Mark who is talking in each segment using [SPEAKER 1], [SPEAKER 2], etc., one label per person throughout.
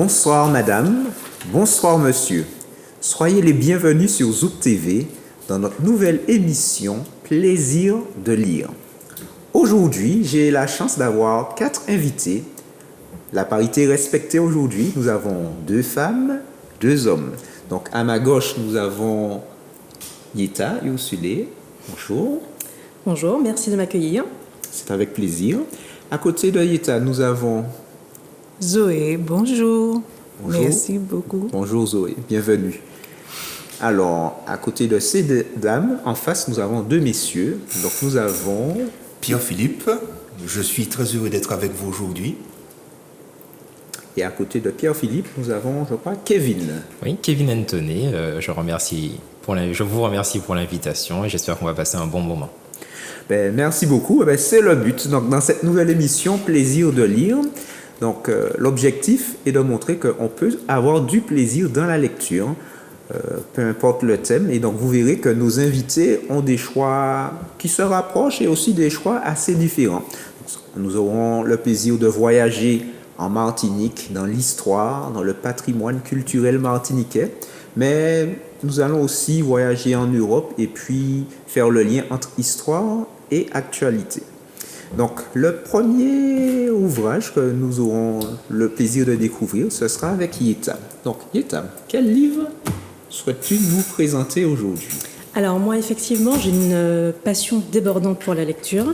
[SPEAKER 1] Bonsoir madame, bonsoir monsieur. Soyez les bienvenus sur Zouk TV dans notre nouvelle émission Plaisir de lire. Aujourd'hui, j'ai la chance d'avoir 4 invités. La parité est respectée aujourd'hui. Nous avons 2 femmes, 2 hommes. Donc à ma gauche, nous avons Yeta Ursule. Bonjour.
[SPEAKER 2] Bonjour, merci de m'accueillir.
[SPEAKER 1] C'est avec plaisir. À côté de Yeta, nous avons
[SPEAKER 3] Zoé, bonjour.
[SPEAKER 1] Bonjour.
[SPEAKER 3] Merci beaucoup.
[SPEAKER 1] Bonjour Zoé, bienvenue. Alors, à côté de ces 2 dames, en face, nous avons 2 messieurs. Donc, nous avons
[SPEAKER 4] Pierre-Philippe, je suis très heureux d'être avec vous aujourd'hui.
[SPEAKER 1] Et à côté de Pierre-Philippe, nous avons, je crois, Kevin.
[SPEAKER 5] Oui, Kevin Anthony, je vous remercie pour l'invitation et j'espère qu'on va passer un bon moment.
[SPEAKER 1] Merci beaucoup. C'est le but. Donc, dans cette nouvelle émission, Plaisir de lire. Donc, l'objectif est de montrer qu'on peut avoir du plaisir dans la lecture, peu importe le thème. Et donc, vous verrez que nos invités ont des choix qui se rapprochent et aussi des choix assez différents. Nous aurons le plaisir de voyager en Martinique, dans l'histoire, dans le patrimoine culturel martiniquais. Mais nous allons aussi voyager en Europe et puis faire le lien entre histoire et actualité. Donc, le premier ouvrage que nous aurons le plaisir de découvrir, ce sera avec Yeta. Donc, Yeta, quel livre souhaites-tu nous présenter aujourd'hui?
[SPEAKER 2] Alors moi, effectivement, j'ai une passion débordante pour la lecture,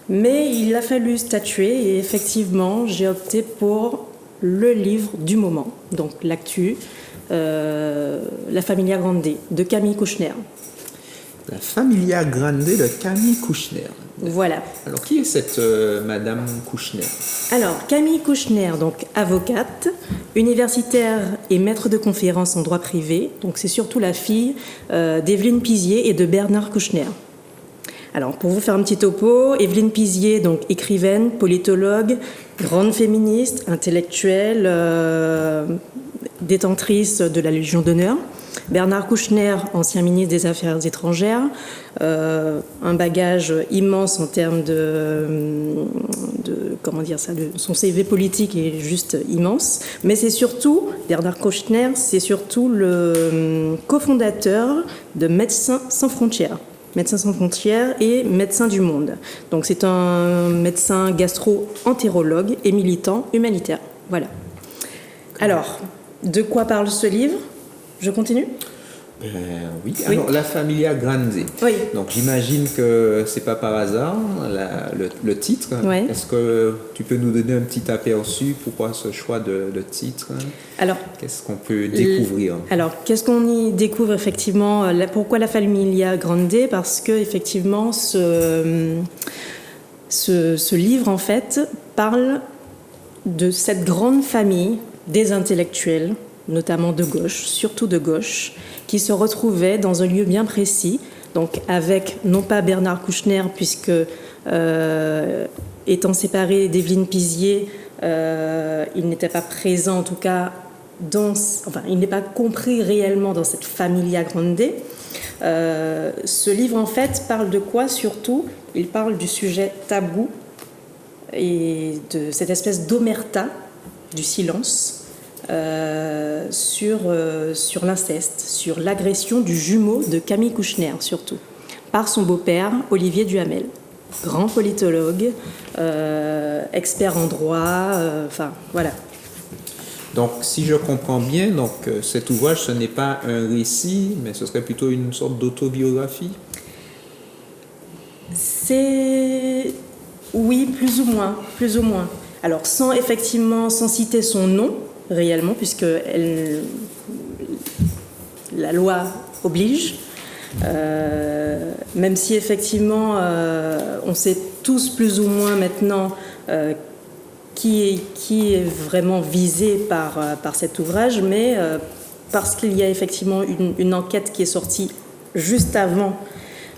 [SPEAKER 2] mais il a fallu statuer et effectivement, j'ai opté pour le livre du moment, donc l'actu, La Familia Grande de Camille Kouchner.
[SPEAKER 1] La Familia Grande de Camille Kouchner.
[SPEAKER 2] Voilà.
[SPEAKER 1] Alors, qui est cette Madame Kouchner?
[SPEAKER 2] Alors, Camille Kouchner, donc avocate, universitaire et maître de conférences en droit privé. Donc, c'est surtout la fille d'Evelyne Pizier et de Bernard Kouchner. Alors, pour vous faire un petit topo, Evelyne Pizier, donc écrivaine, politologue, grande féministe, intellectuelle, détentrice de la Légion d'honneur. Bernard Kouchner, ancien ministre des Affaires étrangères, un bagage immense en termes son CV politique est juste immense. Mais c'est surtout, Bernard Kouchner, c'est surtout le cofondateur de Médecins sans frontières. Médecins sans frontières et Médecins du monde. Donc c'est un médecin gastro-entérologue et militant humanitaire. Voilà. Alors, de quoi parle ce livre ? Je continue ?
[SPEAKER 1] Oui. Alors, La Familia Grande.
[SPEAKER 2] Oui.
[SPEAKER 1] Donc, j'imagine que c'est pas par hasard le titre.
[SPEAKER 2] Ouais.
[SPEAKER 1] Est-ce que tu peux nous donner un petit aperçu pourquoi ce choix de titre?
[SPEAKER 2] Alors,
[SPEAKER 1] qu'est-ce qu'on peut découvrir?
[SPEAKER 2] Alors, qu'est-ce qu'on y découvre effectivement? Pourquoi La Familia Grande? Parce que effectivement, ce livre en fait parle de cette grande famille des intellectuels, notamment de gauche, surtout de gauche, qui se retrouvaient dans un lieu bien précis, donc avec non pas Bernard Kouchner, puisque étant séparé d'Evelyne Pizier, il n'était pas présent, en tout cas, il n'est pas compris réellement dans cette Familia Grande. Ce livre, en fait, parle de quoi surtout? Il parle du sujet tabou et de cette espèce d'omerta, du silence, sur l'inceste, sur l'agression du jumeau de Camille Kouchner, surtout, par son beau-père, Olivier Duhamel, grand politologue, expert en droit, voilà.
[SPEAKER 1] Donc, si je comprends bien, cet ouvrage, ce n'est pas un récit, mais ce serait plutôt une sorte d'autobiographie?
[SPEAKER 2] Oui, plus ou moins. Alors, sans citer son nom, réellement, puisque la loi oblige, même si effectivement on sait tous plus ou moins maintenant qui est vraiment visé par cet ouvrage, mais parce qu'il y a effectivement une enquête qui est sortie juste avant,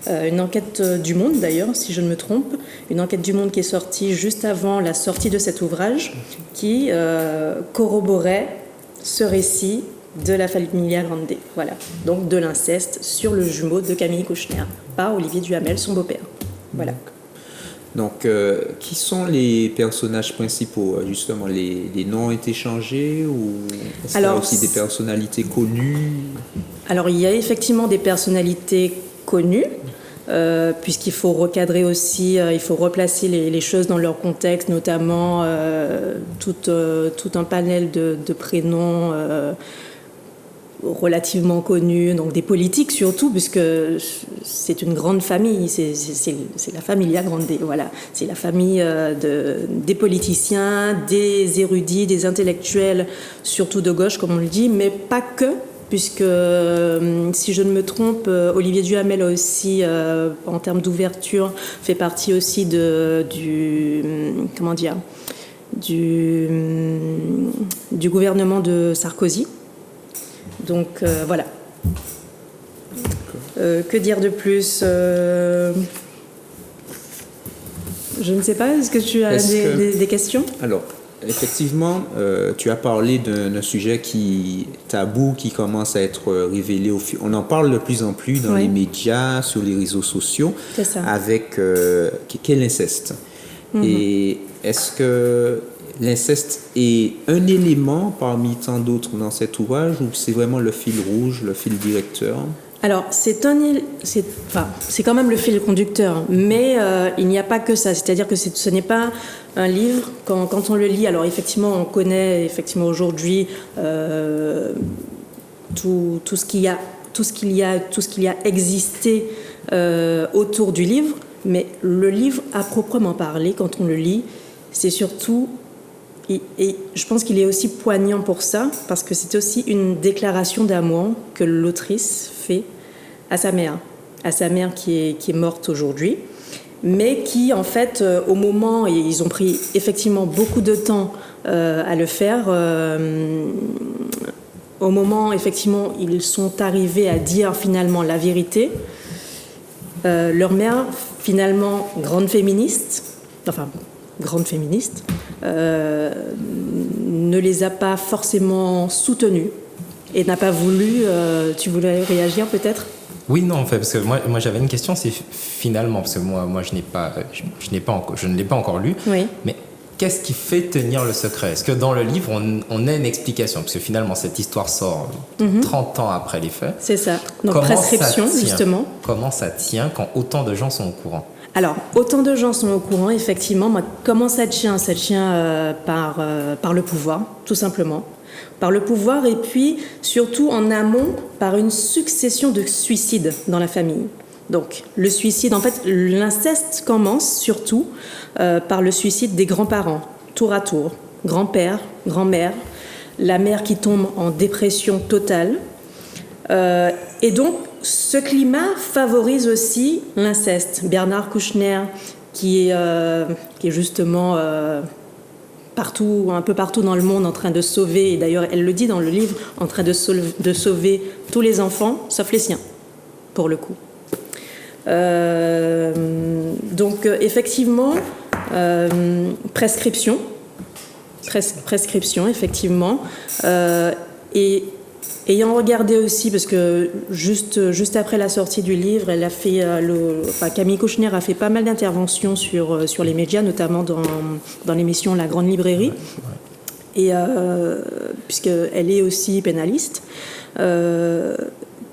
[SPEAKER 2] une enquête du Monde d'ailleurs, si je ne me trompe, une enquête du Monde qui est sortie juste avant la sortie de cet ouvrage, qui corroborait ce récit de la Familia Grande, voilà. Donc de l'inceste sur le jumeau de Camille Kouchner, par Olivier Duhamel, son beau-père. Voilà.
[SPEAKER 1] Donc, qui sont les personnages principaux? Justement, les noms ont été changés ou est-ce qu'il y a
[SPEAKER 2] Alors,
[SPEAKER 1] aussi des personnalités connues?
[SPEAKER 2] Alors, il y a effectivement des personnalités connues, puisqu'il faut recadrer aussi, il faut replacer les choses dans leur contexte, notamment tout un panel de prénoms relativement connus, donc des politiques surtout, puisque c'est une grande famille, c'est la familia grande, voilà, c'est la famille des politiciens, des érudits, des intellectuels, surtout de gauche comme on le dit, mais pas que, puisque si je ne me trompe, Olivier Duhamel a aussi, en termes d'ouverture, fait partie aussi du gouvernement de Sarkozy. Donc voilà. Que dire de plus? Je ne sais pas, est-ce que tu as des questions?
[SPEAKER 1] Alors, effectivement, tu as parlé d'un sujet tabou qui commence à être révélé. On en parle de plus en plus dans les médias, sur les réseaux sociaux,
[SPEAKER 2] C'est ça.
[SPEAKER 1] avec qu'est l'inceste. Et est-ce que l'inceste est un élément parmi tant d'autres dans cet ouvrage ou c'est vraiment le fil rouge, le fil directeur?
[SPEAKER 2] Alors, c'est quand même le fil conducteur, mais il n'y a pas que ça. C'est-à-dire que ce n'est pas un livre, quand on le lit, alors effectivement, on connaît effectivement aujourd'hui tout ce qu'il y a existé autour du livre, mais le livre, à proprement parler, quand on le lit, c'est surtout... Et je pense qu'il est aussi poignant pour ça, parce que c'est aussi une déclaration d'amour que l'autrice fait à sa mère qui est morte aujourd'hui, mais qui, en fait, au moment, et ils ont pris effectivement beaucoup de temps à le faire, au moment, effectivement, ils sont arrivés à dire finalement la vérité, leur mère, finalement, grande féministe, ne les a pas forcément soutenus et n'a pas voulu... tu voulais réagir peut-être?
[SPEAKER 5] Oui, non, en fait, parce que moi j'avais une question, c'est finalement, parce que moi je ne l'ai pas encore lu,
[SPEAKER 2] Oui.
[SPEAKER 5] mais qu'est-ce qui fait tenir le secret? Est-ce que dans le livre, on a une explication? Parce que finalement, cette histoire sort 30 ans après les faits.
[SPEAKER 2] C'est ça. Donc,
[SPEAKER 5] Comment
[SPEAKER 2] prescription,
[SPEAKER 5] ça tient?
[SPEAKER 2] justement.
[SPEAKER 5] Comment ça tient quand autant de gens sont au courant?
[SPEAKER 2] Alors, autant de gens sont au courant, effectivement. Moi, comment ça tient? Ça tient par le pouvoir, tout simplement. Par le pouvoir et puis, surtout en amont, par une succession de suicides dans la famille. Donc, le suicide, en fait, l'inceste commence surtout par le suicide des grands-parents, tour à tour. Grand-père, grand-mère, la mère qui tombe en dépression totale. Et donc, ce climat favorise aussi l'inceste. Bernard Kouchner, qui est justement un peu partout dans le monde en train de sauver, et d'ailleurs elle le dit dans le livre, en train de sauver tous les enfants, sauf les siens, pour le coup. Donc effectivement, prescription, effectivement, et ayant regardé aussi, parce que juste après la sortie du livre, elle a fait Camille Kouchner a fait pas mal d'interventions sur les médias, notamment dans l'émission La Grande Librairie, et puisqu'elle est aussi pénaliste.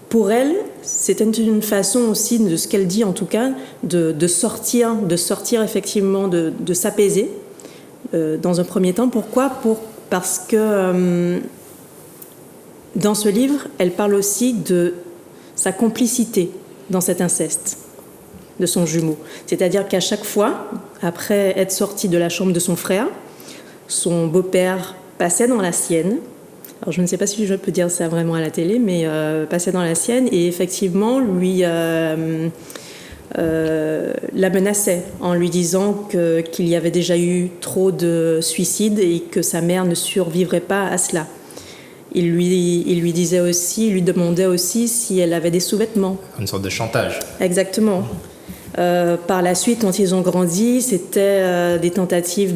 [SPEAKER 2] Pour elle, c'était une façon aussi, de ce qu'elle dit en tout cas, de sortir effectivement, de s'apaiser dans un premier temps. Pourquoi? Parce que dans ce livre, elle parle aussi de sa complicité dans cet inceste de son jumeau. C'est-à-dire qu'à chaque fois, après être sorti de la chambre de son frère, son beau-père passait dans la sienne. Alors je ne sais pas si je peux dire ça vraiment à la télé, mais passait dans la sienne et effectivement lui la menaçait en lui disant qu'il y avait déjà eu trop de suicides et que sa mère ne survivrait pas à cela. Il lui disait aussi, il lui demandait aussi si elle avait des sous-vêtements.
[SPEAKER 5] Une sorte de chantage.
[SPEAKER 2] Exactement. Par la suite, quand ils ont grandi, c'était des tentatives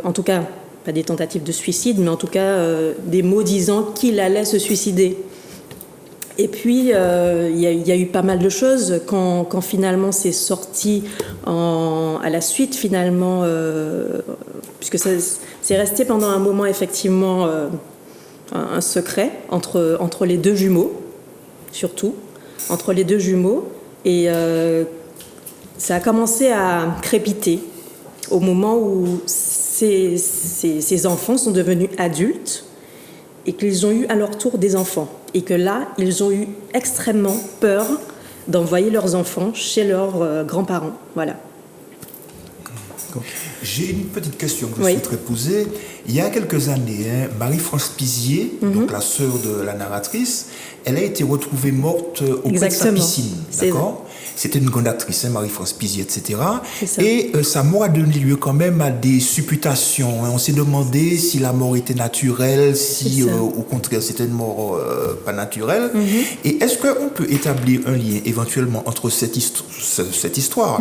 [SPEAKER 2] en tout cas, pas des tentatives de suicide, mais en tout cas des mots disant qu'il allait se suicider. Et puis, il y a eu pas mal de choses quand finalement c'est sorti à la suite, finalement, puisque c'est resté pendant un moment, effectivement, un secret entre les deux jumeaux, surtout, entre les deux jumeaux. Et ça a commencé à crépiter au moment où ces enfants sont devenus adultes et qu'ils ont eu à leur tour des enfants. Et que là, ils ont eu extrêmement peur d'envoyer leurs enfants chez leurs grands-parents. Voilà.
[SPEAKER 4] J'ai une petite question que je souhaiterais poser. Il y a quelques années, Marie-France Pizier, donc la sœur de la narratrice, elle a été retrouvée morte auprès de sa piscine. D'accord ? C'était une grande actrice, Marie-France Pizier, etc. Et sa mort a donné lieu quand même à des supputations. On s'est demandé si la mort était naturelle, si au contraire c'était une mort pas naturelle. Et est-ce qu'on peut établir un lien éventuellement entre cette histoire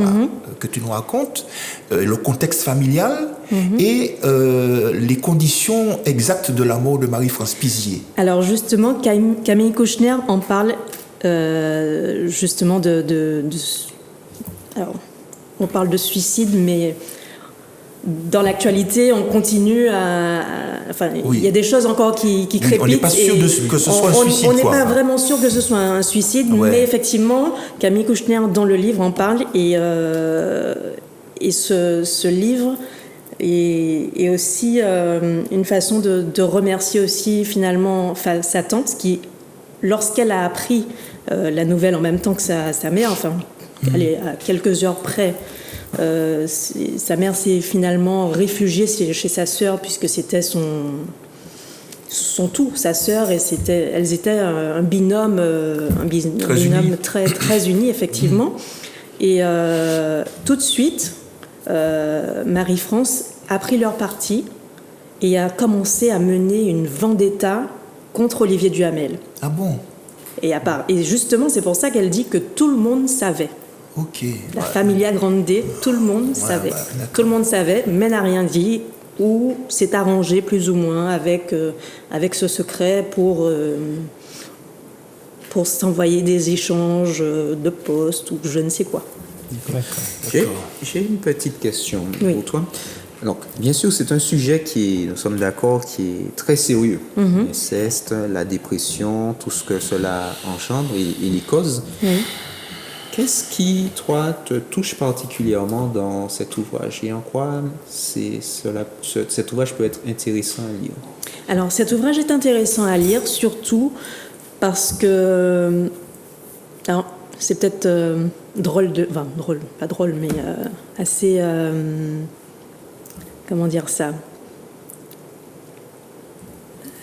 [SPEAKER 4] que tu nous racontes, le contexte familial et les conditions exactes de la mort de Marie-France Pizier?
[SPEAKER 2] Alors justement, Camille Kouchner en parle justement alors, on parle de suicide, mais dans l'actualité, on continue il y a des choses encore qui crépitent. On
[SPEAKER 4] n'est pas sûr que ce soit un suicide.
[SPEAKER 2] On n'est pas vraiment sûr que ce soit un suicide, mais effectivement, Camille Kouchner, dans le livre, en parle. Et ce livre est aussi une façon de remercier aussi, finalement, sa tante, qui, lorsqu'elle a appris la nouvelle en même temps que sa mère, elle est à quelques heures près, sa mère s'est finalement réfugiée chez sa sœur, puisque c'était son tout, sa sœur, et elles étaient un binôme, très, très uni, effectivement. Et tout de suite, Marie-France a pris leur parti et a commencé à mener une vendetta contre Olivier Duhamel.
[SPEAKER 4] Ah bon?
[SPEAKER 2] Et justement, c'est pour ça qu'elle dit que tout le monde savait.
[SPEAKER 4] Ok.
[SPEAKER 2] La Familia Grande, tout le monde savait. Tout le monde savait, mais n'a rien dit, ou s'est arrangé plus ou moins avec ce secret pour s'envoyer des échanges de postes ou je ne sais quoi.
[SPEAKER 1] J'ai une petite question pour toi. Donc, bien sûr, c'est un sujet nous sommes d'accord, qui est très sérieux. L'inceste, la dépression, tout ce que cela engendre et les causes. Qu'est-ce qui, toi, te touche particulièrement dans cet ouvrage et en quoi cet ouvrage peut être intéressant à lire?
[SPEAKER 2] Alors, cet ouvrage est intéressant à lire, surtout parce que... Alors, c'est peut-être pas drôle, mais assez... comment dire ça?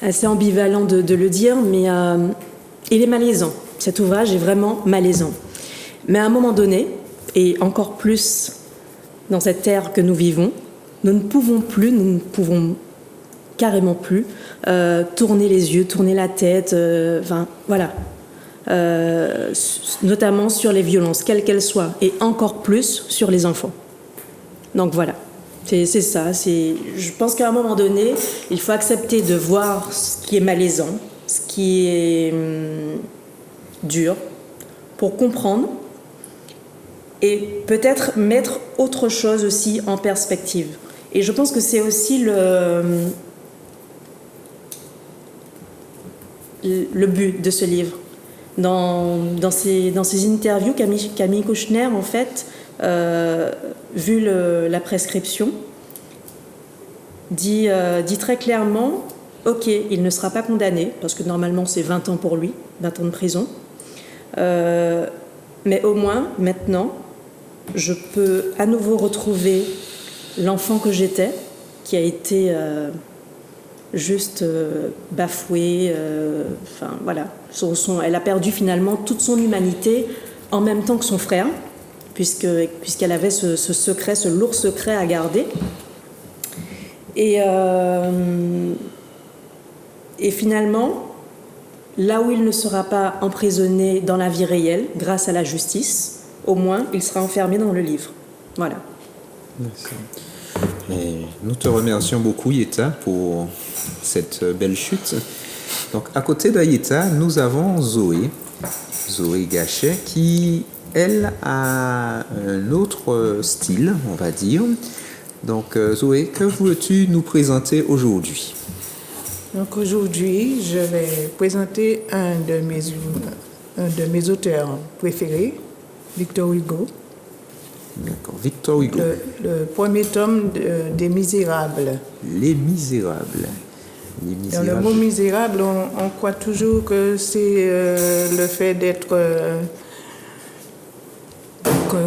[SPEAKER 2] Assez ambivalent de le dire, mais il est malaisant. Cet ouvrage est vraiment malaisant. Mais à un moment donné, et encore plus dans cette ère que nous vivons, nous ne pouvons carrément plus tourner les yeux, tourner la tête, voilà. Notamment sur les violences, quelles qu'elles soient, et encore plus sur les enfants. Donc voilà, c'est ça. Je pense qu'à un moment donné, il faut accepter de voir ce qui est malaisant, ce qui est dur, pour comprendre, et peut-être mettre autre chose aussi en perspective. Et je pense que c'est aussi le but de ce livre. Dans ces interviews, Camille Kouchner, en fait, vu la prescription, dit très clairement, ok, il ne sera pas condamné, parce que normalement c'est 20 ans pour lui, 20 ans de prison, mais au moins, maintenant, je peux à nouveau retrouver l'enfant que j'étais, qui a été juste bafouée, voilà. Elle a perdu finalement toute son humanité en même temps que son frère, puisqu'elle avait ce secret, ce lourd secret à garder. Et finalement, là où il ne sera pas emprisonné dans la vie réelle, grâce à la justice, au moins, il sera enfermé dans le livre. Voilà.
[SPEAKER 1] Et nous te remercions beaucoup, Yetta, pour cette belle chute. Donc, à côté d'Aïta, nous avons Zoé Gachet, qui, elle, a un autre style, on va dire. Donc, Zoé, que veux-tu nous présenter aujourd'hui?
[SPEAKER 3] Donc aujourd'hui, je vais présenter un de mes auteurs préférés, Victor Hugo.
[SPEAKER 1] D'accord, Victor Hugo.
[SPEAKER 3] Le premier tome des Misérables.
[SPEAKER 1] Les Misérables.
[SPEAKER 3] Dans le mot misérable, on croit toujours que c'est le fait d'être,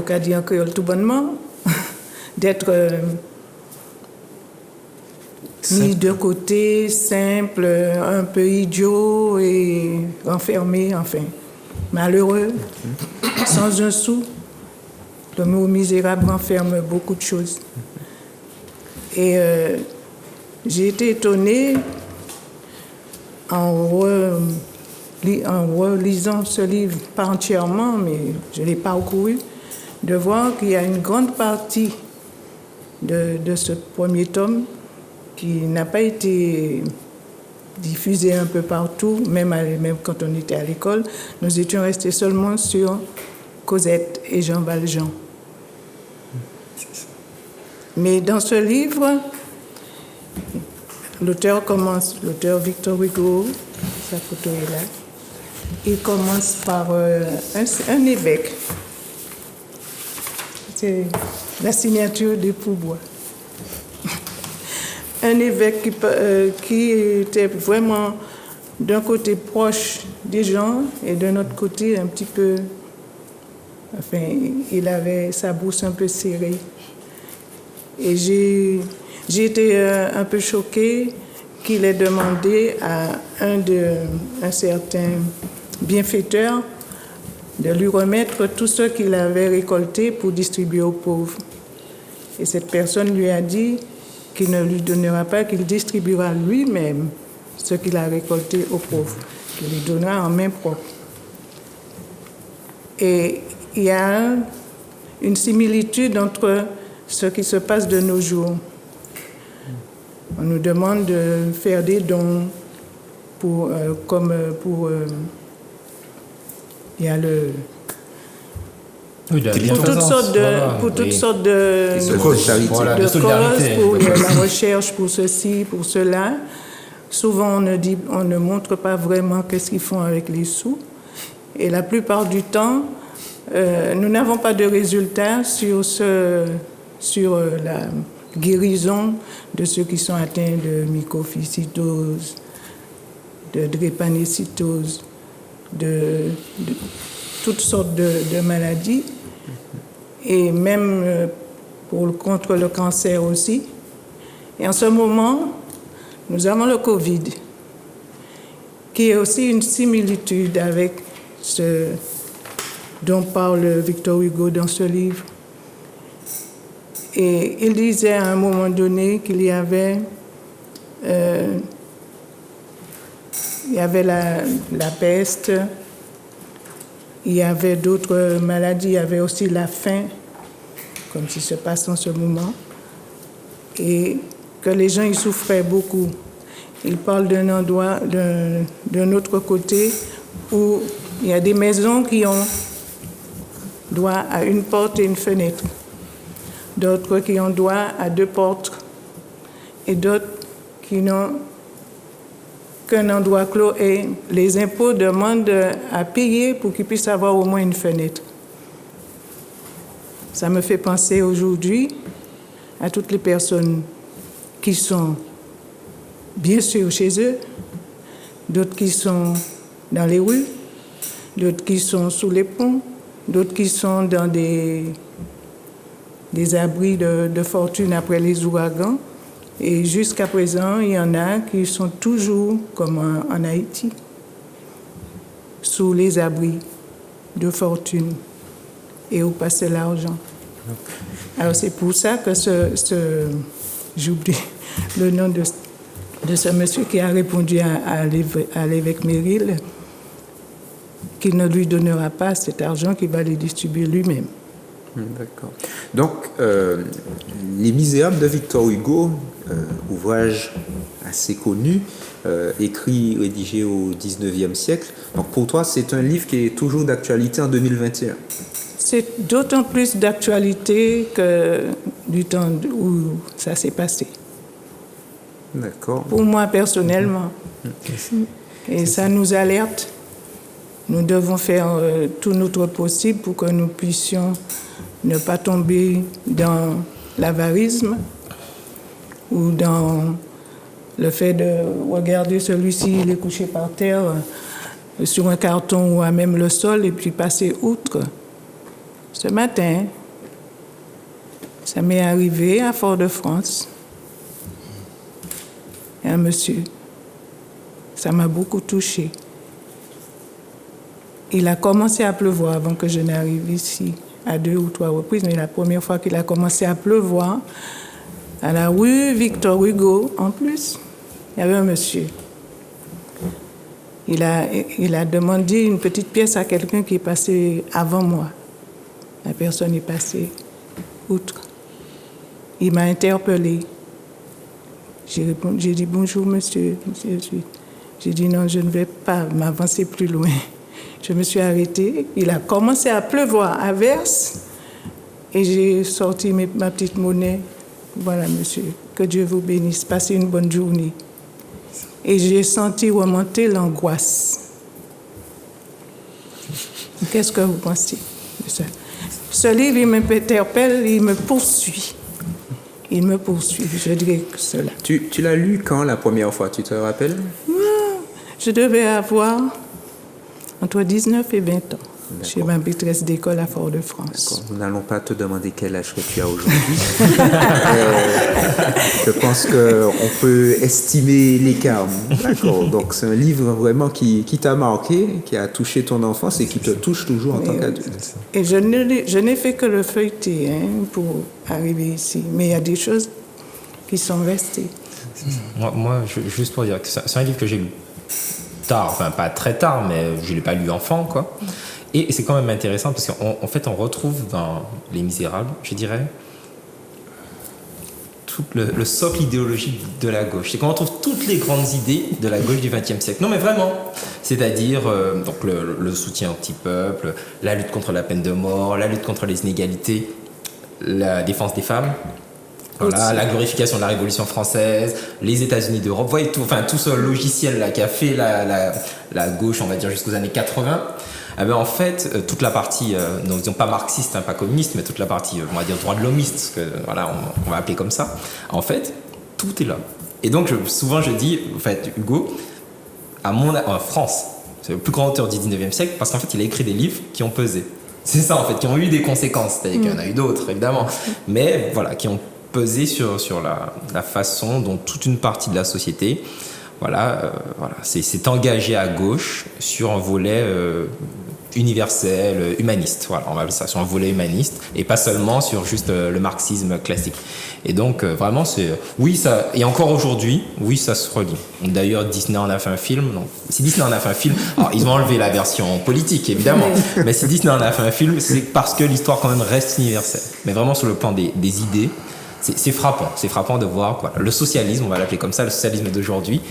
[SPEAKER 3] qu'a dit en créole tout bonnement, d'être mis de côté, simple, un peu idiot et enfermé, enfin, malheureux, sans un sou. Le mot misérable renferme beaucoup de choses. Et j'ai été étonnée en relisant ce livre, pas entièrement, mais je l'ai parcouru, de voir qu'il y a une grande partie de ce premier tome qui n'a pas été diffusé un peu partout, même quand on était à l'école. Nous étions restés seulement sur Cosette et Jean Valjean. Mais dans ce livre, l'auteur Victor Hugo, sa photo est là, il commence par un évêque. C'est la signature des Poubois. Un évêque qui était vraiment d'un côté proche des gens et d'un autre côté un petit peu... Enfin, il avait sa bouche un peu serrée. Et j'ai été un peu choquée qu'il ait demandé à un certain bienfaiteur de lui remettre tout ce qu'il avait récolté pour distribuer aux pauvres. Et cette personne lui a dit qu'il ne lui donnera pas, qu'il distribuera lui-même ce qu'il a récolté aux pauvres, qu'il lui donnera en main propre. Et il y a une similitude entre ce qui se passe de nos jours. On nous demande de faire des dons pour il y a le...
[SPEAKER 5] Oui,
[SPEAKER 3] pour toutes sortes de causes, pour la recherche, pour ceci, pour cela. Souvent, on ne montre pas vraiment qu'est-ce qu'ils font avec les sous. Et la plupart du temps, nous n'avons pas de résultats sur la guérison de ceux qui sont atteints de mycophycitose, de drépanocytose, de toutes sortes de maladies, et même contre le cancer aussi. Et en ce moment, nous avons le Covid, qui est aussi une similitude avec ce dont parle Victor Hugo dans ce livre. Et il disait à un moment donné qu'il y avait la peste, il y avait d'autres maladies, il y avait aussi la faim, comme ce se passe en ce moment, et que les gens y souffraient beaucoup. Il parle d'un endroit, d'un autre côté, où il y a des maisons qui ont droit à une porte et une fenêtre, d'autres qui ont droit à 2 portes, et d'autres qui n'ont qu'un endroit clos, et les impôts demandent à payer pour qu'ils puissent avoir au moins une fenêtre. Ça me fait penser aujourd'hui à toutes les personnes qui sont bien sûr chez eux, d'autres qui sont dans les rues, d'autres qui sont sous les ponts, d'autres qui sont dans des abris de fortune après les ouragans. Et jusqu'à présent, il y en a qui sont toujours, comme en Haïti, sous les abris de fortune et où passe l'argent. Alors c'est pour ça que j'oublie le nom de ce monsieur qui a répondu à l'évêque Merrill, qu'il ne lui donnera pas cet argent, qu'il va le distribuer lui-même.
[SPEAKER 1] D'accord. Donc, Les Misérables de Victor Hugo, ouvrage assez connu, écrit, rédigé au 19e siècle. Donc, pour toi, c'est un livre qui est toujours d'actualité en 2021.
[SPEAKER 3] C'est d'autant plus d'actualité que du temps où ça s'est passé.
[SPEAKER 1] D'accord.
[SPEAKER 3] Pour moi, personnellement. Et ça nous alerte. Nous devons faire tout notre possible pour que nous puissions ne pas tomber dans l'avarisme ou dans le fait de regarder celui-ci, il est couché par terre sur un carton ou à même le sol et puis passer outre. Ce matin, ça m'est arrivé à Fort-de-France. Un monsieur, ça m'a beaucoup touchée. Il a commencé à pleuvoir avant que je n'arrive ici, à 2 ou 3 reprises, mais la première fois qu'il a commencé à pleuvoir, à la rue Victor Hugo, en plus, il y avait un monsieur. Il a demandé une petite pièce à quelqu'un qui est passé avant moi. La personne est passée outre. Il m'a interpellée. J'ai dit bonjour monsieur. J'ai dit non, je ne vais pas m'avancer plus loin. Je me suis arrêtée. Il a commencé à pleuvoir à verse et j'ai sorti ma petite monnaie. Voilà monsieur, que Dieu vous bénisse. Passez une bonne journée. Et j'ai senti remonter l'angoisse. Qu'est-ce que vous pensez de ça? Ce livre, il m'interpelle, il me poursuit. Il me poursuit, je dirais que cela.
[SPEAKER 1] Tu l'as lu quand la première fois, tu te rappelles?
[SPEAKER 3] Je devais avoir entre 19 et 20 ans. Je suis ma maîtresse d'école à Fort-de-France.
[SPEAKER 1] D'accord. Nous n'allons pas te demander quel âge que tu as aujourd'hui. Je pense qu'on peut estimer l'écart. D'accord. Donc c'est un livre vraiment qui t'a marqué, qui a touché ton enfance et qui te touche toujours en tant qu'adulte.
[SPEAKER 3] Et je n'ai fait que le feuilleter pour arriver ici. Mais il y a des choses qui sont restées.
[SPEAKER 5] Moi, juste pour dire que c'est un livre que j'ai lu tard, enfin pas très tard, mais je ne l'ai pas lu enfant, quoi. Et c'est quand même intéressant parce qu'en fait, on retrouve dans Les Misérables, je dirais, tout le socle idéologique de la gauche. C'est qu'on retrouve toutes les grandes idées de la gauche du XXe siècle. Non, mais vraiment. C'est-à-dire donc le soutien au petit peuple, la lutte contre la peine de mort, la lutte contre les inégalités, la défense des femmes. Voilà, la glorification de la Révolution française, les États-Unis d'Europe, vous voyez tout ce logiciel-là qui a fait la gauche, on va dire, jusqu'aux années 80. Eh bien, en fait, toute la partie, non, disons pas marxiste, pas communiste, mais toute la partie, on va dire, droit de l'homiste, que voilà, on va appeler comme ça, en fait, tout est là. Et donc, souvent, je dis, en fait, Hugo, en France, c'est le plus grand auteur du 19e siècle, parce qu'en fait, il a écrit des livres qui ont pesé. C'est ça, en fait, qui ont eu des conséquences. C'est-à-dire qu'il y en a eu d'autres, évidemment, mais voilà, qui ont pesé sur la façon dont toute une partie de la société s'est engagée à gauche sur un volet universel, humaniste. Voilà, on va appeler ça sur un volet humaniste et pas seulement sur juste le marxisme classique. Et donc, vraiment, et encore aujourd'hui, oui, ça se relie. D'ailleurs, Disney en a fait un film. Donc, si Disney en a fait un film, alors ils ont enlevé la version politique, évidemment, mais si Disney en a fait un film, c'est parce que l'histoire quand même reste universelle. Mais vraiment sur le plan des idées, c'est frappant. C'est frappant de voir quoi. Le socialisme, on va l'appeler comme ça, le socialisme d'aujourd'hui,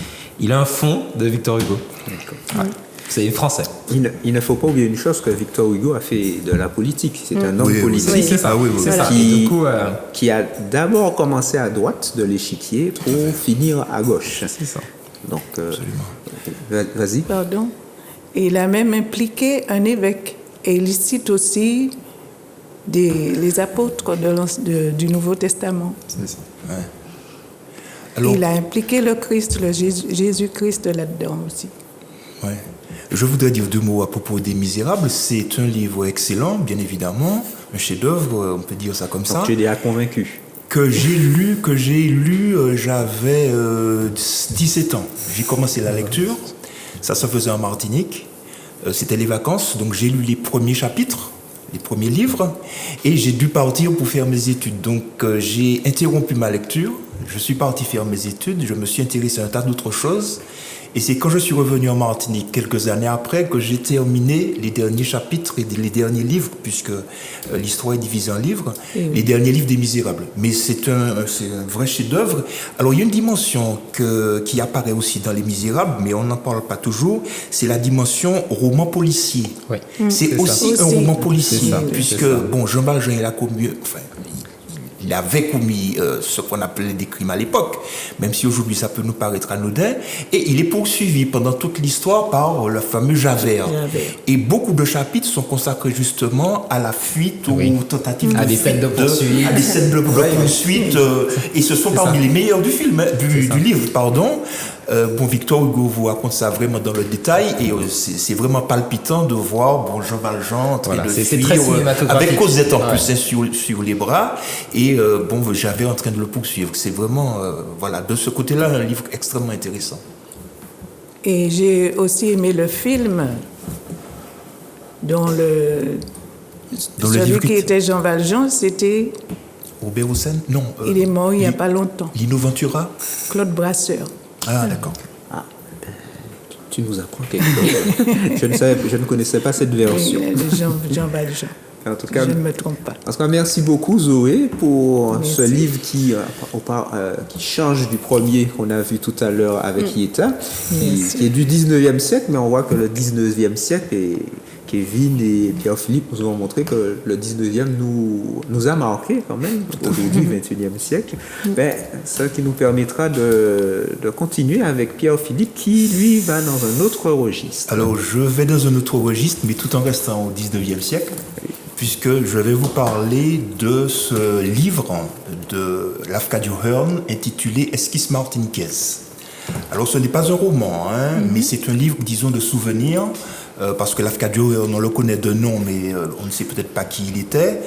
[SPEAKER 5] il a un fond de Victor Hugo. Ouais. C'est français.
[SPEAKER 1] Il ne faut pas oublier une chose, que Victor Hugo a fait de la politique. C'est un homme politique
[SPEAKER 5] c'est ça.
[SPEAKER 1] Qui a d'abord commencé à droite de l'échiquier pour finir à gauche.
[SPEAKER 5] C'est ça.
[SPEAKER 1] Donc, vas-y.
[SPEAKER 3] Pardon. Et il a même impliqué un évêque. Et il cite aussi les apôtres du Nouveau Testament.
[SPEAKER 5] C'est ça.
[SPEAKER 4] Ouais. Alors,
[SPEAKER 3] il a impliqué le Christ, le Jésus-Christ là-dedans aussi.
[SPEAKER 4] Ouais. Je voudrais dire 2 mots à propos des Misérables. C'est un livre excellent, bien évidemment, un chef-d'œuvre, on peut dire ça comme ça.
[SPEAKER 1] Tu es déjà convaincu.
[SPEAKER 4] Que j'ai lu, j'avais 17 ans. J'ai commencé la lecture, ça se faisait en Martinique, c'était les vacances, donc j'ai lu les premiers chapitres, les premiers livres, et j'ai dû partir pour faire mes études. Donc j'ai interrompu ma lecture, je suis parti faire mes études, je me suis intéressé à un tas d'autres choses, Et c'est quand je suis revenu en Martinique, quelques années après, que j'ai terminé les derniers chapitres et les derniers livres, puisque l'histoire est divisée en livres, les derniers livres des Misérables. Mais c'est un vrai chef-d'œuvre. Alors, il y a une dimension qui apparaît aussi dans les Misérables, mais on n'en parle pas toujours, c'est la dimension roman policier.
[SPEAKER 5] Oui.
[SPEAKER 4] C'est aussi un roman policier, puisque, bon, Jean Valjean, il avait commis ce qu'on appelait des crimes à l'époque, même si aujourd'hui ça peut nous paraître anodin, et il est poursuivi pendant toute l'histoire par le fameux Javert. Et beaucoup de chapitres sont consacrés justement à la fuite ou aux tentatives de fuite,
[SPEAKER 5] peines de poursuite,
[SPEAKER 4] à des scènes de poursuite, et ce sont parmi les meilleurs du film, du livre, pardon. Victor Hugo vous raconte ça vraiment dans le détail, et c'est vraiment palpitant de voir Jean Valjean en train de fuir avec Cosette en plus sur les bras, et Javert en train de le poursuivre. C'est vraiment, de ce côté-là, un livre extrêmement intéressant.
[SPEAKER 3] Et j'ai aussi aimé le film dont celui qui était Jean Valjean, c'était...
[SPEAKER 4] Robert Hossein? Non.
[SPEAKER 3] Il est mort il n'y a pas longtemps.
[SPEAKER 4] Lino Ventura?
[SPEAKER 3] Claude Brasseur.
[SPEAKER 4] Ah, d'accord.
[SPEAKER 1] Tu nous apprends quelque chose. Je ne connaissais pas cette version.
[SPEAKER 3] Jean Valjean.
[SPEAKER 1] En tout cas,
[SPEAKER 3] je ne me trompe pas.
[SPEAKER 1] En tout cas, merci beaucoup Zoé pour ce livre qui change du premier qu'on a vu tout à l'heure avec Ieta, qui est du 19e siècle, mais on voit que le 19e siècle, et Kevin et Pierre-Philippe nous ont montré que le 19e nous a marqué quand même, aujourd'hui, 21e siècle. Ce qui nous permettra de continuer avec Pierre-Philippe qui, lui, va dans un autre registre.
[SPEAKER 4] Alors, je vais dans un autre registre, mais tout en restant au 19e siècle. Puisque je vais vous parler de ce livre de Lafcadio Hearn intitulé Esquisses martiniquaises. Alors ce n'est pas un roman, mais c'est un livre, disons, de souvenirs, parce que Lafcadio Hearn, on le connaît de nom, mais on ne sait peut-être pas qui il était.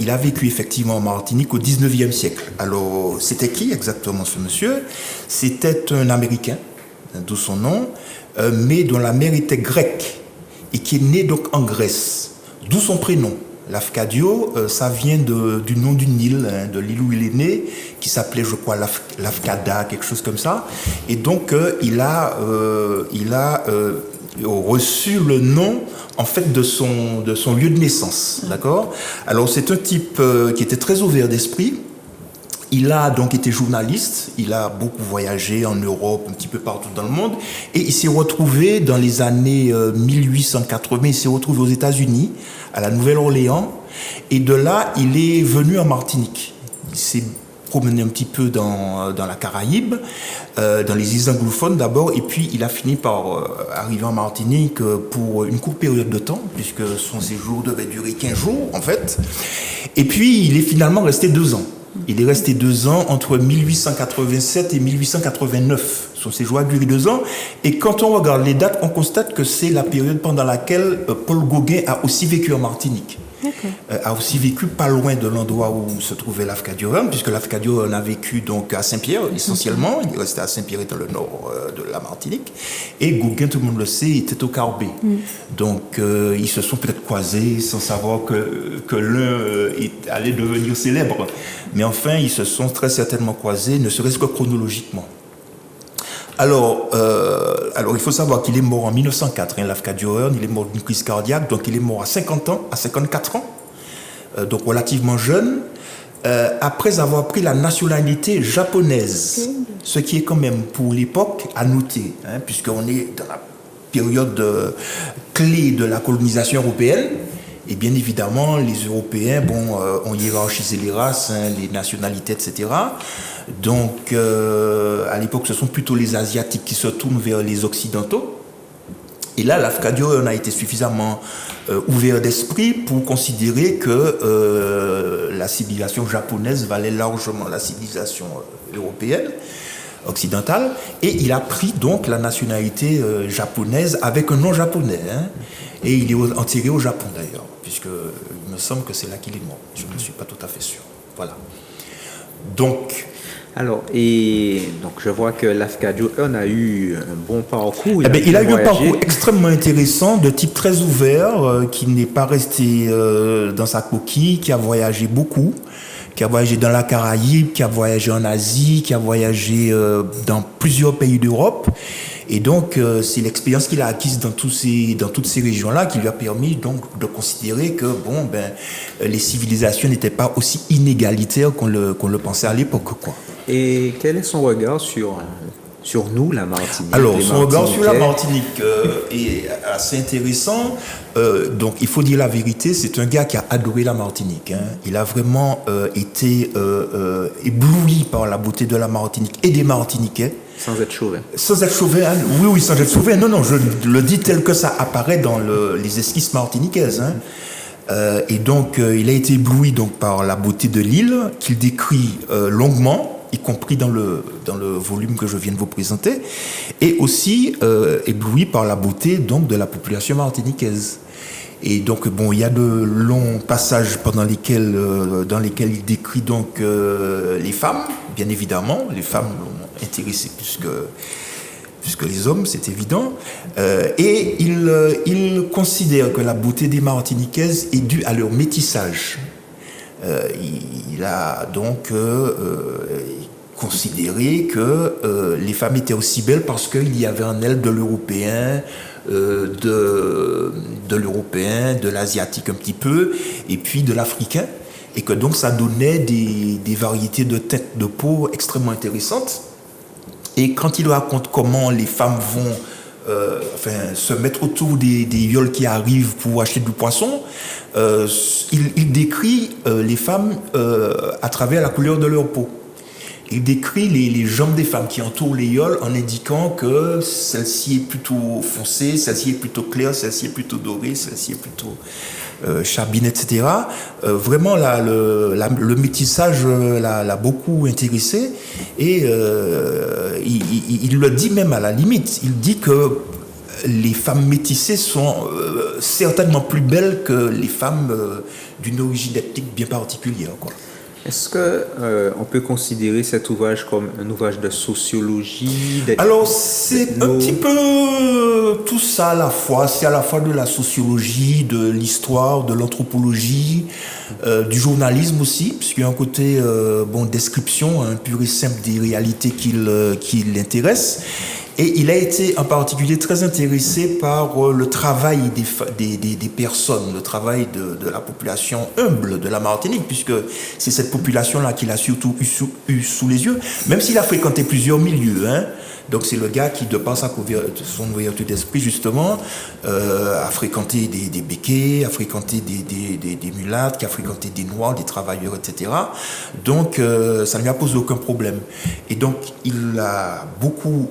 [SPEAKER 4] Il a vécu effectivement en Martinique au 19e siècle. Alors c'était qui exactement ce monsieur? C'était un Américain, d'où son nom, mais dont la mère était grecque et qui est né donc en Grèce. D'où son prénom. Lafcadio, ça vient du nom d'une île, de l'île où il est né, qui s'appelait, je crois, Lafcada, quelque chose comme ça. Et donc, il a reçu le nom, en fait, de son lieu de naissance. D'accord? Alors, c'est un type qui était très ouvert d'esprit. Il a donc été journaliste, il a beaucoup voyagé en Europe, un petit peu partout dans le monde, et il s'est retrouvé dans les années 1880, il s'est retrouvé aux États-Unis, à la Nouvelle-Orléans, et de là, il est venu en Martinique. Il s'est promené un petit peu dans la Caraïbe, dans les îles anglophones d'abord, et puis il a fini par arriver en Martinique pour une courte période de temps, puisque son séjour devait durer 15 jours, en fait. Et puis, il est finalement resté 2 ans. Il est resté 2 ans entre 1887 et 1889. Son séjour a duré 2 ans. Et quand on regarde les dates, on constate que c'est la période pendant laquelle Paul Gauguin a aussi vécu en Martinique. A aussi vécu pas loin de l'endroit où se trouvait Lafcadio Hearn, puisque Lafcadio Hearn a vécu donc à Saint-Pierre essentiellement. Il est resté à Saint-Pierre dans le nord de la Martinique. Et Gauguin, tout le monde le sait, était au Carbet. Donc ils se sont peut-être croisés sans savoir que l'un allait devenir célèbre. Mais enfin, ils se sont très certainement croisés, ne serait-ce que chronologiquement. Alors, il faut savoir qu'il est mort en 1904, Lafcadio Hearn, il est mort d'une crise cardiaque, donc il est mort à 50 ans, à 54 ans, donc relativement jeune, après avoir pris la nationalité japonaise, ce qui est quand même pour l'époque à noter, puisqu'on est dans la période clé de la colonisation européenne. Et bien évidemment, les Européens ont hiérarchisé les races, les nationalités, etc. Donc, à l'époque, ce sont plutôt les Asiatiques qui se tournent vers les Occidentaux. Et là, Lafcadio a été suffisamment ouvert d'esprit pour considérer que la civilisation japonaise valait largement la civilisation européenne, occidentale. Et il a pris donc la nationalité japonaise avec un nom japonais. Et il est enterré au Japon d'ailleurs, puisque il me semble que c'est là qu'il est mort. Je ne suis pas tout à fait sûr. Voilà. Donc.
[SPEAKER 1] Alors, et donc je vois que Lafcadio Hearn a eu un bon parcours.
[SPEAKER 4] Il a eu un parcours extrêmement intéressant, de type très ouvert, qui n'est pas resté dans sa coquille, qui a voyagé beaucoup, qui a voyagé dans la Caraïbe, qui a voyagé en Asie, qui a voyagé dans plusieurs pays d'Europe. Et donc, c'est l'expérience qu'il a acquise dans toutes ces régions-là qui lui a permis donc de considérer que les civilisations n'étaient pas aussi inégalitaires qu'on le pensait à l'époque, quoi.
[SPEAKER 1] Et quel est son regard sur nous, la Martinique?
[SPEAKER 4] Alors, son regard sur la Martinique est assez intéressant. Donc, il faut dire la vérité, c'est un gars qui a adoré la Martinique, hein. Il a vraiment été ébloui par la beauté de la Martinique et des Martiniquais.
[SPEAKER 1] Sans être chauvin.
[SPEAKER 4] Sans être chauvin, hein. Oui, sans être chauvin. Non, je le dis tel que ça apparaît dans les esquisses martiniquaises, hein. Et donc, il a été ébloui donc, par la beauté de l'île, qu'il décrit longuement, y compris dans le volume que je viens de vous présenter, et aussi ébloui par la beauté donc, de la population martiniquaise. Et donc, il y a de longs passages dans lesquels il décrit donc les femmes, bien évidemment. Les femmes l'ont intéressé plus que les hommes, c'est évident. Et il considère que la beauté des Martiniquaises est due à leur métissage. Il a donc considéré que les femmes étaient aussi belles parce qu'il y avait en elles de l'européen, de l'asiatique un petit peu, et puis de l'africain, et que donc ça donnait des variétés de teintes de peau extrêmement intéressantes. Et quand il raconte comment les femmes vont se mettre autour des yoles qui arrivent pour acheter du poisson, il décrit les femmes à travers la couleur de leur peau. Il décrit les jambes des femmes qui entourent les yoles en indiquant que celle-ci est plutôt foncée, celle-ci est plutôt claire, celle-ci est plutôt dorée, celle-ci est plutôt chabine, etc. Vraiment, le métissage l'a beaucoup intéressé et il le dit même à la limite. Il dit que les femmes métissées sont certainement plus belles que les femmes d'une origine ethnique bien particulière, quoi.
[SPEAKER 1] Est-ce qu'on peut considérer cet ouvrage comme un ouvrage de sociologie?
[SPEAKER 4] Alors, c'est un petit peu tout ça à la fois. C'est à la fois de la sociologie, de l'histoire, de l'anthropologie, du journalisme aussi, puisqu'il y a un côté description pur et simple des réalités qui l'intéressent. Et il a été en particulier très intéressé par le travail des personnes, le travail de la population humble de la Martinique, puisque c'est cette population-là qu'il a surtout eu sous les yeux, même s'il a fréquenté plusieurs milieux, hein. Donc c'est le gars qui, de par son ouverture d'esprit justement, a fréquenté des béquets, a fréquenté des mulattes, qui a fréquenté des noirs, des travailleurs, etc. Donc ça ne lui a posé aucun problème. Et donc il a beaucoup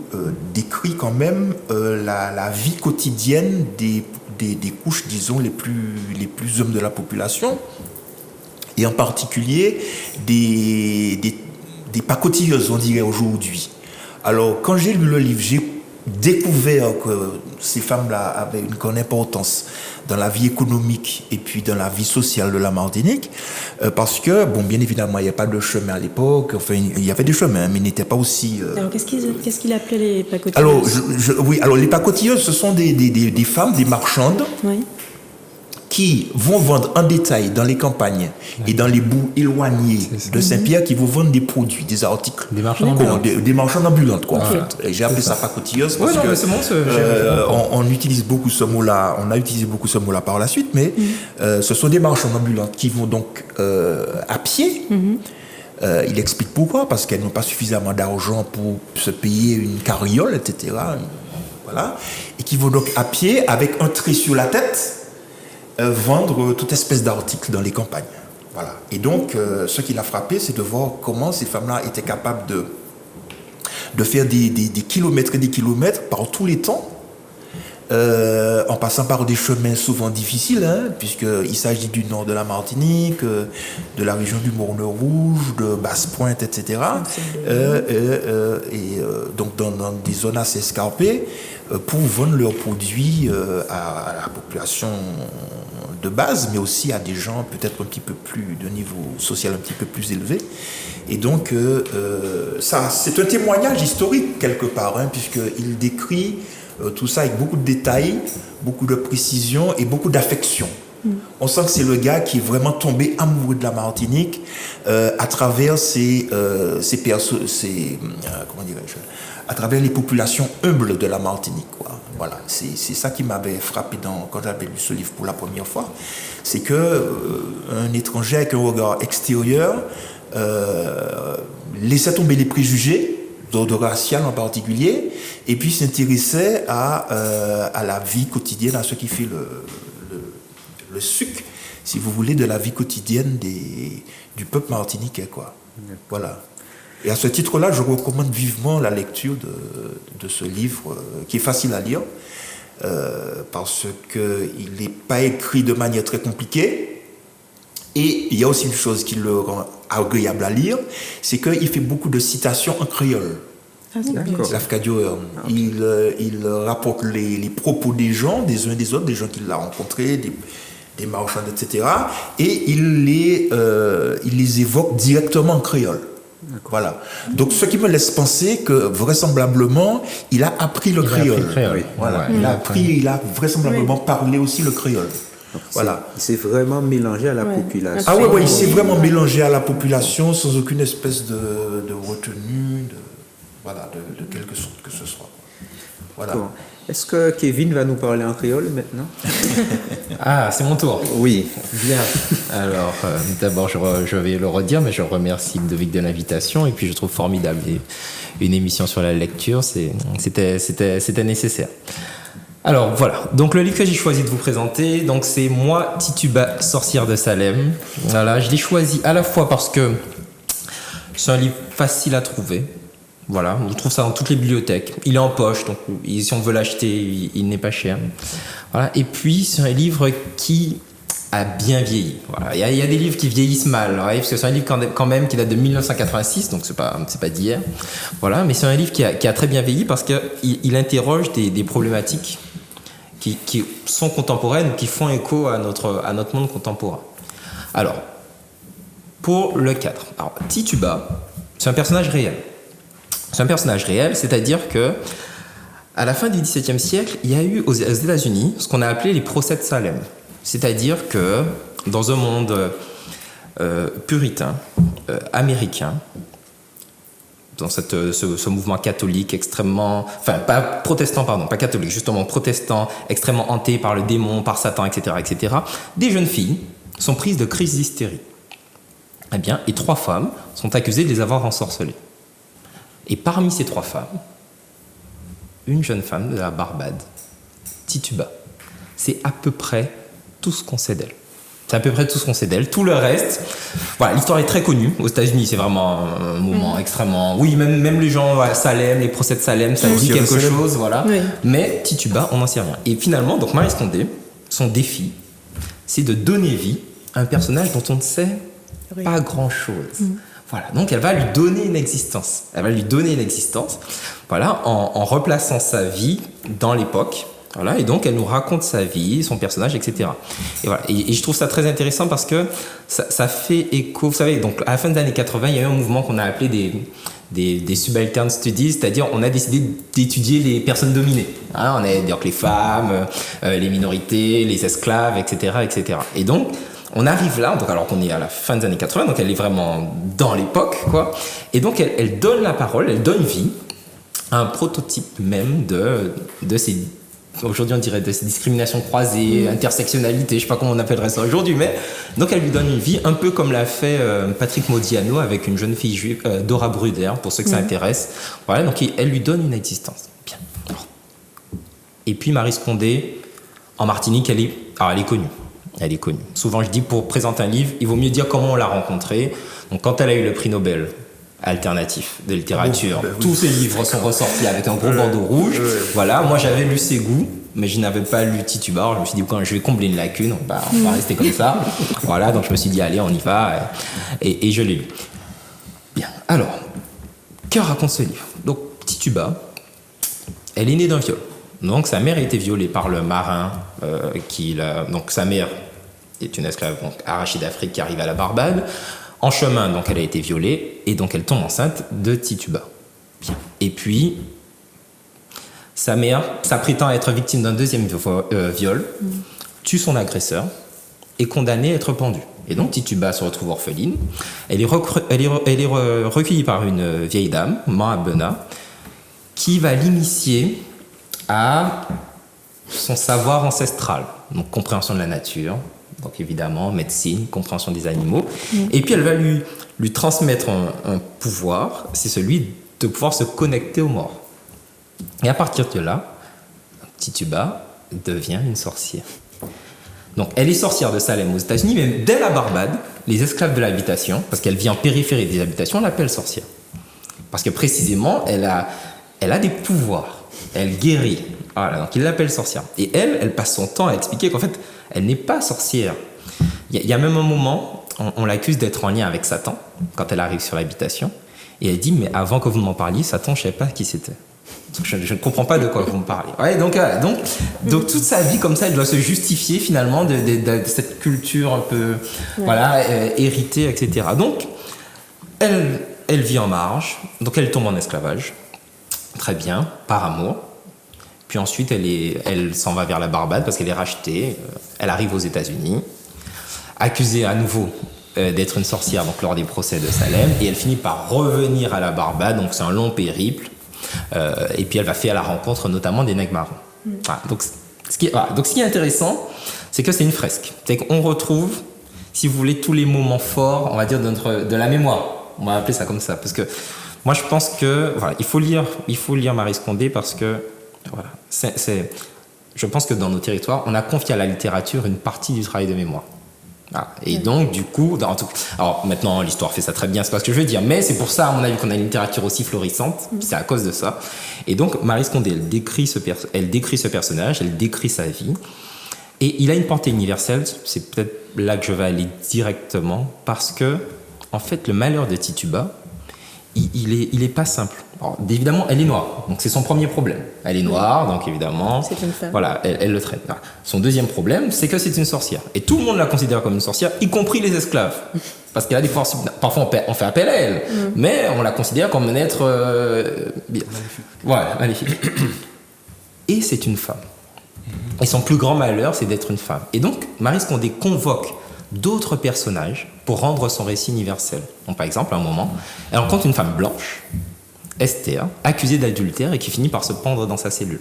[SPEAKER 4] décrit quand même la vie quotidienne des couches, disons, les plus hommes de la population, et en particulier des pacotilleuses, on dirait aujourd'hui. Alors, quand j'ai lu le livre, j'ai découvert que ces femmes-là avaient une grande importance dans la vie économique et puis dans la vie sociale de la Martinique, parce que, bien évidemment, il n'y avait pas de chemin à l'époque, enfin, il y avait des chemins, mais ils n'étaient pas aussi...
[SPEAKER 2] Alors, qu'est-ce qu'il appelait les pacotilleuses?
[SPEAKER 4] Alors, les pacotilleuses, ce sont des femmes, des marchandes, oui, qui vont vendre en détail dans les campagnes et dans les bouts éloignés de Saint-Pierre, qui vont vendre des produits, des articles.
[SPEAKER 5] Des marchands ambulantes.
[SPEAKER 4] Des marchands ambulantes, quoi, en fait. Et j'ai appelé ça pacotilleuse parce que on utilise beaucoup ce mot-là, on a utilisé beaucoup ce mot-là par la suite, mais ce sont des marchands ambulantes qui vont donc à pied. Il explique pourquoi, parce qu'elles n'ont pas suffisamment d'argent pour se payer une carriole, etc. Voilà. Et qui vont donc à pied avec un trait sur la tête, vendre toute espèce d'articles dans les campagnes. Voilà. Et donc, ce qui l'a frappé, c'est de voir comment ces femmes-là étaient capables de faire des kilomètres et des kilomètres par tous les temps, en passant par des chemins souvent difficiles, hein, puisqu'il s'agit du nord de la Martinique, de la région du Morne Rouge, de Basse-Pointe, etc. Donc dans des zones assez escarpées, pour vendre leurs produits à la population de base, mais aussi à des gens peut-être un petit peu plus de niveau social un petit peu plus élevé. Et donc ça, c'est un témoignage historique quelque part, hein, puisqu'il décrit tout ça avec beaucoup de détails, beaucoup de précision et beaucoup d'affection. On sent que c'est le gars qui est vraiment tombé amoureux de la Martinique à travers à travers les populations humbles de la Martinique, quoi. Voilà, c'est ça qui m'avait frappé quand j'avais lu ce livre pour la première fois. C'est que un étranger avec un regard extérieur laissait tomber les préjugés d'ordre racial en particulier, et puis s'intéressait à la vie quotidienne, à ce qui fait le sucre, si vous voulez, de la vie quotidienne du peuple martiniquais, quoi. Voilà. Et à ce titre-là, je recommande vivement la lecture de ce livre, qui est facile à lire, parce qu'il n'est pas écrit de manière très compliquée. Et il y a aussi une chose qui le rend agréable à lire, c'est qu'il fait beaucoup de citations en créole. Lafcadio Hearn. Il rapporte les propos des gens, des uns et des autres, des gens qu'il a rencontrés, des marchands, etc. Et il les évoque directement en créole. Voilà. Donc, ce qui me laisse penser que vraisemblablement, il a appris le créole. Voilà. Il a vraisemblablement parlé aussi le créole.
[SPEAKER 1] Donc, voilà. Il s'est vraiment mélangé à la population.
[SPEAKER 4] Ah oui, il s'est vraiment mélangé à la population sans aucune espèce de retenue, de quelque sorte que ce soit. Voilà.
[SPEAKER 1] Bon. Est-ce que Kevin va nous parler en créole maintenant?
[SPEAKER 5] Ah, c'est mon tour.
[SPEAKER 1] Oui.
[SPEAKER 5] Bien. Alors, d'abord, je vais le redire, mais je remercie Ludovic de l'invitation, et puis je trouve formidable une émission sur la lecture, c'était nécessaire. Alors voilà, donc le livre que j'ai choisi de vous présenter, donc c'est Moi, Tituba, sorcière de Salem. Voilà, je l'ai choisi à la fois parce que c'est un livre facile à trouver. Voilà, on trouve ça dans toutes les bibliothèques. Il est en poche, donc si on veut l'acheter, il n'est pas cher. Voilà, et puis c'est un livre qui a bien vieilli. Voilà, il y a des livres qui vieillissent mal, ouais, parce que c'est un livre quand même qui date de 1986, donc c'est pas d'hier. Voilà, mais c'est un livre qui a très bien vieilli parce qu'il interroge des problématiques qui sont contemporaines, qui font écho à notre monde contemporain. Alors, pour le cadre, Tituba, c'est un personnage réel. C'est un personnage réel, c'est-à-dire que à la fin du XVIIe siècle, il y a eu aux États-Unis ce qu'on a appelé les procès de Salem. C'est-à-dire que dans un monde puritain, américain, dans ce mouvement catholique extrêmement... Enfin, pas catholique, justement protestant, extrêmement hanté par le démon, par Satan, etc., etc., des jeunes filles sont prises de crises d'hystérie. Eh bien, et 3 femmes sont accusées de les avoir ensorcelées. Et parmi ces 3 femmes, une jeune femme de la Barbade, Tituba. C'est à peu près tout ce qu'on sait d'elle. C'est à peu près tout ce qu'on sait d'elle. Tout le reste, voilà, l'histoire est très connue. Aux États-Unis, c'est vraiment un moment extrêmement... Oui, même les gens à Salem, les procès de Salem, ça dit quelque chose, voilà. Oui. Mais Tituba, on n'en sait rien. Et finalement, donc Maryse Condé, son défi, c'est de donner vie à un personnage dont on ne sait pas grand-chose. Voilà, donc elle va lui donner une existence. Voilà, en replaçant sa vie dans l'époque. Voilà, et donc elle nous raconte sa vie, son personnage, etc. Et voilà, et je trouve ça très intéressant parce que ça fait écho. Vous savez, donc à la fin des années 80, il y a eu un mouvement qu'on a appelé des subaltern studies, c'est-à-dire on a décidé d'étudier les personnes dominées. Hein, on a donc les femmes, les minorités, les esclaves, etc., etc. Et donc on arrive là, donc alors qu'on est à la fin des années 80, donc elle est vraiment dans l'époque, quoi. Et donc elle donne la parole, elle donne vie à un prototype même de ces, aujourd'hui on dirait de ces discriminations croisées, intersectionnalité, je sais pas comment on appellerait ça aujourd'hui, mais donc elle lui donne une vie un peu comme l'a fait Patrick Modiano avec une jeune fille juive, Dora Bruder, pour ceux que ça intéresse. Voilà, donc elle lui donne une existence. Bien. Alors. Et puis Maryse Condé, en Martinique, elle est connue. Elle est connue. Souvent, je dis, pour présenter un livre, il vaut mieux dire comment on l'a rencontrée. Donc, quand elle a eu le prix Nobel alternatif de littérature, tous ses livres sont ressortis avec un gros bandeau rouge. Voilà, moi, j'avais lu ses goûts, mais je n'avais pas lu Tituba. Je me suis dit, quand je vais combler une lacune, on va rester comme ça. Voilà, donc je me suis dit, allez, on y va. Et je l'ai lu. Bien. Alors, que raconte ce livre? Donc, Tituba, elle est née d'un viol. Donc sa mère a été violée par le marin donc sa mère est une esclave donc, arrachée d'Afrique qui arrive à la Barbade. En chemin, donc elle a été violée et donc elle tombe enceinte de Tituba. Bien. Et puis sa mère, ça prétend être victime d'un deuxième viol, tue son agresseur est condamnée à être pendue. Et donc Tituba se retrouve orpheline. Elle est recueillie par une vieille dame, Mahabena, qui va l'initier à son savoir ancestral. Donc compréhension de la nature, donc évidemment médecine, compréhension des animaux. Et puis elle va lui transmettre un pouvoir, c'est celui de pouvoir se connecter aux morts. Et à partir de là, Tituba devient une sorcière. Donc elle est sorcière de Salem aux États-Unis, mais dès la Barbade, les esclaves de l'habitation, parce qu'elle vit en périphérie des habitations, l'appellent sorcière. Parce que précisément, elle a des pouvoirs, elle guérit. Voilà, donc ils l'appellent sorcière. Et elle passe son temps à expliquer qu'en fait, elle n'est pas sorcière. Il y a même un moment, on l'accuse d'être en lien avec Satan, quand elle arrive sur l'habitation, et elle dit, mais avant que vous m'en parliez, Satan, je ne savais pas qui c'était. Je ne comprends pas de quoi vous me parlez. Ouais, donc toute sa vie comme ça, elle doit se justifier finalement de cette culture un peu héritée, etc. Donc, elle vit en marge, donc elle tombe en esclavage. Très bien, par amour. Puis ensuite, elle s'en va vers la Barbade parce qu'elle est rachetée. Elle arrive aux États-Unis, accusée à nouveau d'être une sorcière donc lors des procès de Salem, et elle finit par revenir à la Barbade. Donc c'est un long périple. Et puis elle va faire la rencontre notamment des nègres marrons. Voilà, donc ce qui est intéressant, c'est que c'est une fresque. C'est qu'on retrouve, si vous voulez, tous les moments forts, on va dire, de la mémoire. On va appeler ça comme ça. Parce que moi, je pense que il faut lire Marie Scondé parce que je pense que dans nos territoires, on a confié à la littérature une partie du travail de mémoire. Ah, et donc, du coup, alors maintenant, l'histoire fait ça très bien, c'est pas ce que je veux dire, mais c'est pour ça, à mon avis, qu'on a une littérature aussi florissante, c'est à cause de ça. Et donc, Marie Scondé, elle décrit ce personnage, elle décrit sa vie, et il a une portée universelle, c'est peut-être là que je vais aller directement, parce que, en fait, le malheur de Tituba, il est pas simple. Alors, évidemment, elle est noire, donc c'est son premier problème. Elle est noire, donc évidemment,
[SPEAKER 2] c'est une femme.
[SPEAKER 5] Voilà, elle le traite. Voilà. Son deuxième problème, c'est que c'est une sorcière. Et tout le monde la considère comme une sorcière, y compris les esclaves. Parce qu'elle a des forces. Parfois, on fait appel à elle, mais on la considère comme un être. Maléfique. Et c'est une femme. Et son plus grand malheur, c'est d'être une femme. Et donc, Marie Scondé convoque d'autres personnages pour rendre son récit universel. Donc, par exemple, à un moment, elle rencontre une femme blanche, Esther, accusée d'adultère et qui finit par se pendre dans sa cellule.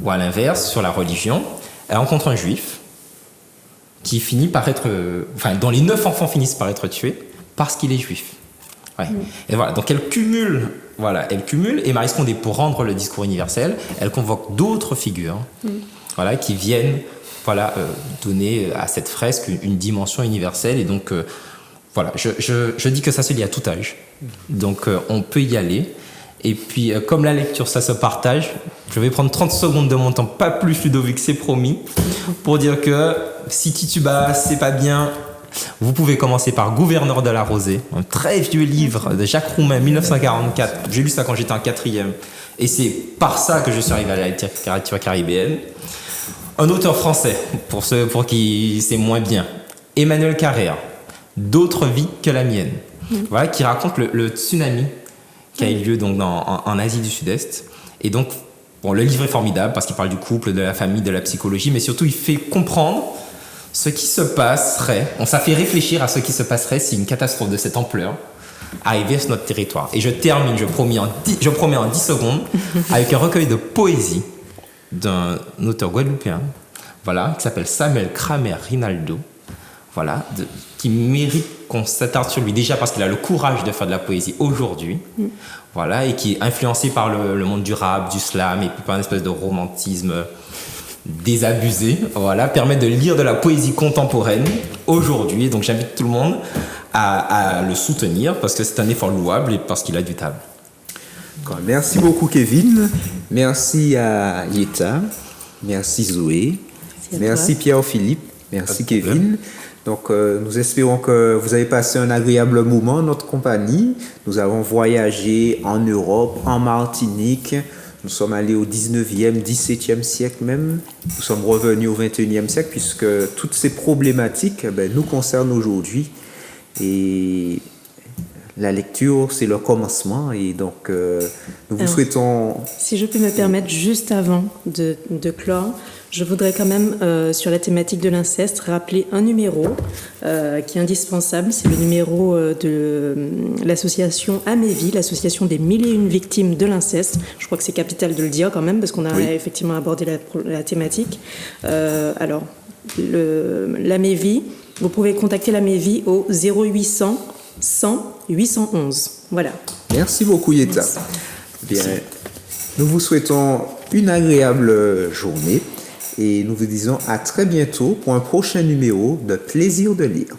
[SPEAKER 5] Ou à l'inverse, sur la religion, elle rencontre un juif qui finit par être... dont les 9 enfants finissent par être tués parce qu'il est juif. Ouais. Et voilà, donc elle cumule, et Marie Scondé, pour rendre le discours universel, elle convoque d'autres figures qui viennent donner à cette fresque une dimension universelle. Et donc, je dis que ça se lit à tout âge. Donc, on peut y aller. Et puis, comme la lecture, ça se partage, je vais prendre 30 secondes de mon temps, pas plus, Ludovic, c'est promis, pour dire que si Tituba, c'est pas bien, vous pouvez commencer par Gouverneur de la Rosée, un très vieux livre de Jacques Roumain, 1944. J'ai lu ça quand j'étais en 4e. Et c'est par ça que je suis arrivé à la littérature caribéenne. Un auteur français, pour qui c'est moins bien, Emmanuel Carrère, D'autres vies que la mienne, qui raconte le tsunami qui a eu lieu donc en Asie du Sud-Est. Et donc, le livre est formidable parce qu'il parle du couple, de la famille, de la psychologie, mais surtout il fait comprendre ce qui se passerait, ça fait réfléchir à ce qui se passerait si une catastrophe de cette ampleur arrivait sur notre territoire. Et je termine, je promets en 10 secondes, avec un recueil de poésie d'un auteur guadeloupéen, qui s'appelle Samuel Kramer Rinaldo, qui mérite qu'on s'attarde sur lui, déjà parce qu'il a le courage de faire de la poésie aujourd'hui, et qui est influencé par le monde du rap, du slam, et puis par une espèce de romantisme désabusé, permet de lire de la poésie contemporaine aujourd'hui. Donc j'invite tout le monde à le soutenir parce que c'est un effort louable et parce qu'il a du talent.
[SPEAKER 1] Merci beaucoup Kevin, merci à Yeta, merci Zoé, merci Pierre-Philippe, merci Kevin. Donc nous espérons que vous avez passé un agréable moment en notre compagnie. Nous avons voyagé en Europe, en Martinique. Nous sommes allés au 19e, 17e siècle même. Nous sommes revenus au 21e siècle puisque toutes ces problématiques nous concernent aujourd'hui. Et la lecture, c'est le commencement. Et donc, nous vous souhaitons...
[SPEAKER 2] Si je peux me permettre, juste avant de clore, je voudrais quand même, sur la thématique de l'inceste, rappeler un numéro qui est indispensable. C'est le numéro de l'association Amévi, l'association des 1001 victimes de l'inceste. Je crois que c'est capital de le dire quand même, parce qu'on a effectivement abordé la thématique. Alors, l'Amévi, vous pouvez contacter l'Amévi au 0800 100 811. Voilà.
[SPEAKER 1] Merci beaucoup, Yetta. Bien, nous vous souhaitons une agréable journée et nous vous disons à très bientôt pour un prochain numéro de Plaisir de lire.